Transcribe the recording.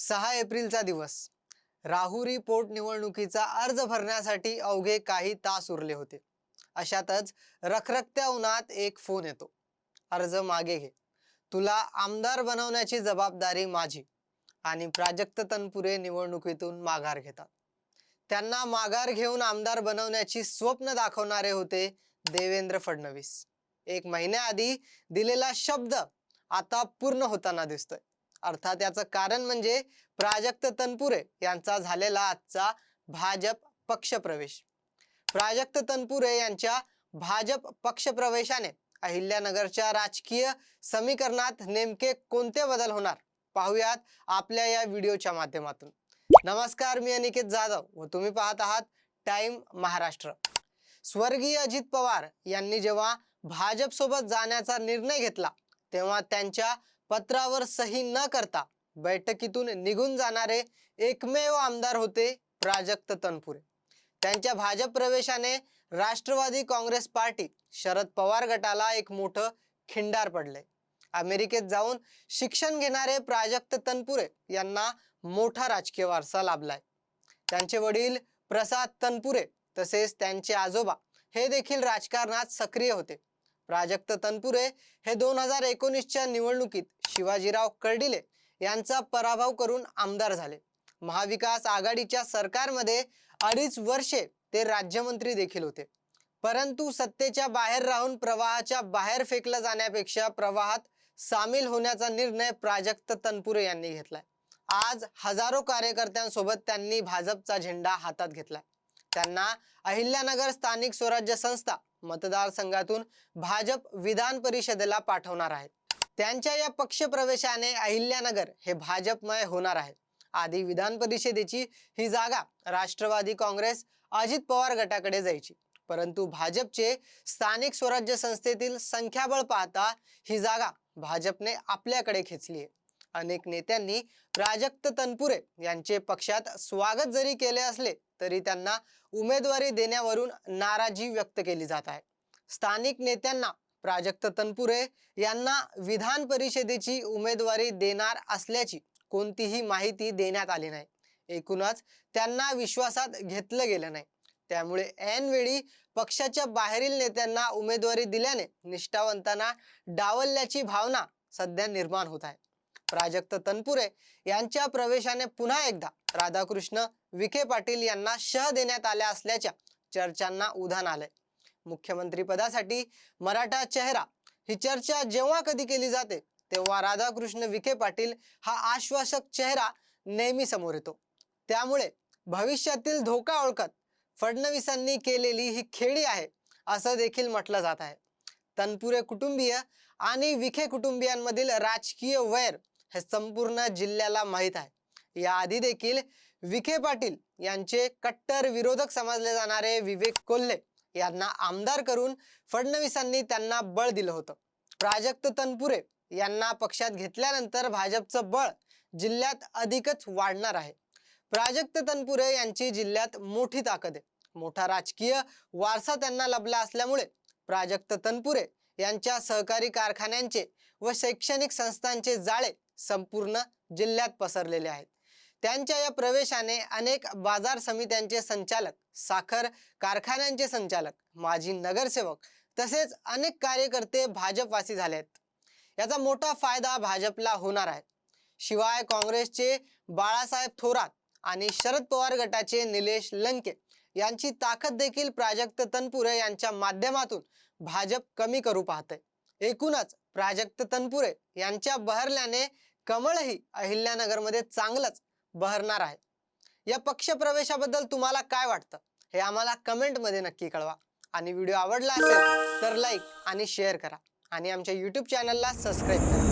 6 एप्रिलचा दिवस. राहुरी पोटनिवडणुकीचा अर्ज भरण्यासाठी अवघे काही तास उरले होते. अशातच रखरखत्या उन्हात एक फोन येतो. अर्ज मागे घे. तुला आमदार बनवण्याची जबाबदारी माझी. आणि प्राजक्त तनपुरे निवडणुकीतून माघार घेतात. त्यांना माघार घेऊन आमदार बनवण्याची स्वप्न दाखवणारे होते देवेंद्र फडणवीस. 1 महिन्याआधी दिलेला शब्द आता पूर्ण होताना दिसतोय. अर्थात याचं कारण म्हणजे प्राजक्त तनपुरे यांचा झालेला आजचा भाजप पक्षप्रवेश. प्राजक्त तनपुरे यांच्या भाजप पक्षप्रवेशाने अहिल्यानगरच्या राजकीय समीकरणात नेमके कोणते बदल होणार पाहूयात आपल्या या व्हिडिओच्या माध्यमातून. नमस्कार, मी अनिकेत जाधव व तुम्ही पाहत आहात टाइम महाराष्ट्र. स्वर्गीय अजित पवार यांनी जेव्हा भाजप सोबत जाण्याचा निर्णय घेतला तेव्हा त्यांच्या पत्रावर सही न करता बैठकीतून निघून जाणारे एकमेव आमदार होते प्राजक्त तनपुरे. त्यांच्या भाजप प्रवेशाने राष्ट्रवादी काँग्रेस पार्टी शरद पवार गटाला एक मोठं खिंडार पडले. अमेरिकेत जाऊन शिक्षण घेणारे प्राजक्त तनपुरे यांना मोठा राजकीय वारसा लाभलाय. त्यांचे वडील प्रसाद तनपुरे तसेच त्यांचे आजोबा हे देखील राजकारणात सक्रिय होते. प्राजक्त तनपुरे हे 2019च्या निवडणुकीत शिवाजीराव कर्डिले यांचा पराभव करून आमदार झाले. महाविकास आघाडीच्या सरकारमध्ये 2.5 वर्षे ते राज्यमंत्री देखील होते. परंतु सत्तेच्या बाहेर राहून प्रवाहाच्या बाहेर फेकलं जाण्यापेक्षा प्रवाहात सामील होण्याचा निर्णय प्राजक्त तनपुरे यांनी घेतलाय. आज हजारो कार्यकर्त्यांसोबत त्यांनी भाजपचा झेंडा हातात घेतलाय. त्यांना अहिल्यानगर स्थानिक स्वराज्य संस्था मतदारसंघातून भाजप विधान परिषदेला पाठवणार आहेत. त्यांच्या या पक्ष प्रवेशाने अहिल्यानगर हे भाजपमय होणार आहे. आधी विधान परिषदेची ही जागा राष्ट्रवादी काँग्रेस अजित पवार गटाकडे जायची, परंतु भाजपचे स्थानिक स्वराज्य संस्थेतील संख्याबळ पाहता ही जागा भाजपने आपल्याकडे खेचली आहे. अनेक नेत्यांनी प्राजक्त तनपुरे यांचे पक्षात स्वागत जरी केले असले तरी त्यांना उमेदवारी देण्यावरून नाराजी व्यक्त केली जात आहे. स्थानिक नेत्यांना प्राजक्त तनपुरे यांना विधान परिषदेची उमेदवारी देणार असल्याची कोणतीही माहिती देण्यात आली नाही. एकूणच त्यांना विश्वासात घेतलं गेलं नाही. त्यामुळे ऐनवेळी पक्षाच्या बाहेरील नेत्यांना उमेदवारी दिल्याने निष्ठावंतांना डावलल्याची भावना सध्या निर्माण होत आहे. प्राजक्त तनपुरे यांच्या प्रवेशाने पुन्हा एकदा राधाकृष्ण विखे पाटील यांना शह देण्यात आल्या असल्याच्या चर्चांना उधाण आलंय. मुख्यमंत्री पदासाठी मराठा चेहरा ही चर्चा जेव्हा कधी केली जाते तेव्हा राधाकृष्ण विखे पाटील हा आश्वासक चेहरा नेहमी समोर येतो. त्यामुळे भविष्यातील धोका ओळखत फडणवीसांनी केलेली ही खेळी आहे असं देखील म्हटलं जात आहे. तनपुरे कुटुंबीय आणि विखे कुटुंबियांमधील राजकीय वैर हे संपूर्ण जिल्ह्याला माहीत आहे. याआधी देखील विखे पाटील यांचे कट्टर विरोधक समजले जाणारे विवेक कोल्हे यांना आमदार करून फडणवीसांनी त्यांना बळ दिलं होतं. प्राजक्त तनपुरे यांना पक्षात घेतल्यानंतर भाजपचं बळ जिल्ह्यात अधिकच वाढणार आहे. प्राजक्त तनपुरे यांची जिल्ह्यात मोठी ताकद आहे. मोठा राजकीय वारसा त्यांना लाभला असल्यामुळे प्राजक्त तनपुरे यांच्या सहकारी कारखान्यांचे व शैक्षणिक संस्थांचे जाळे संपूर्ण जिल्ह्यात पसरलेले आहेत. त्यांच्या या प्रवेशाने अनेक बाजार समित्यांचे संचालक, साखर कारखान्यांचे संचालक, माजी नगरसेवक तसेच अनेक कार्यकर्ते भाजपवासी झाले आहेत. याचा मोठा फायदा भाजपला होणार आहे. शिवाय काँग्रेसचे बाळासाहेब थोरात आणि शरद पवार गटाचे निलेश लंके यांची ताकद देखील प्राजक्त तनपुरे यांच्या माध्यमातून भाजप कमी करू पाहते. एकूणच प्राजक्त तनपुरे यांच्या बहरल्याने कमळही अहिल्यानगरमध्ये चांगलंच बहरणार आहे. या पक्ष प्रवेशाबद्दल तुम्हाला काय वाटतं हे आम्हाला कमेंटमध्ये नक्की कळवा. आणि व्हिडिओ आवडला असेल तर लाईक आणि शेअर करा आणि आमच्या YouTube चॅनलला सबस्क्राईब करा.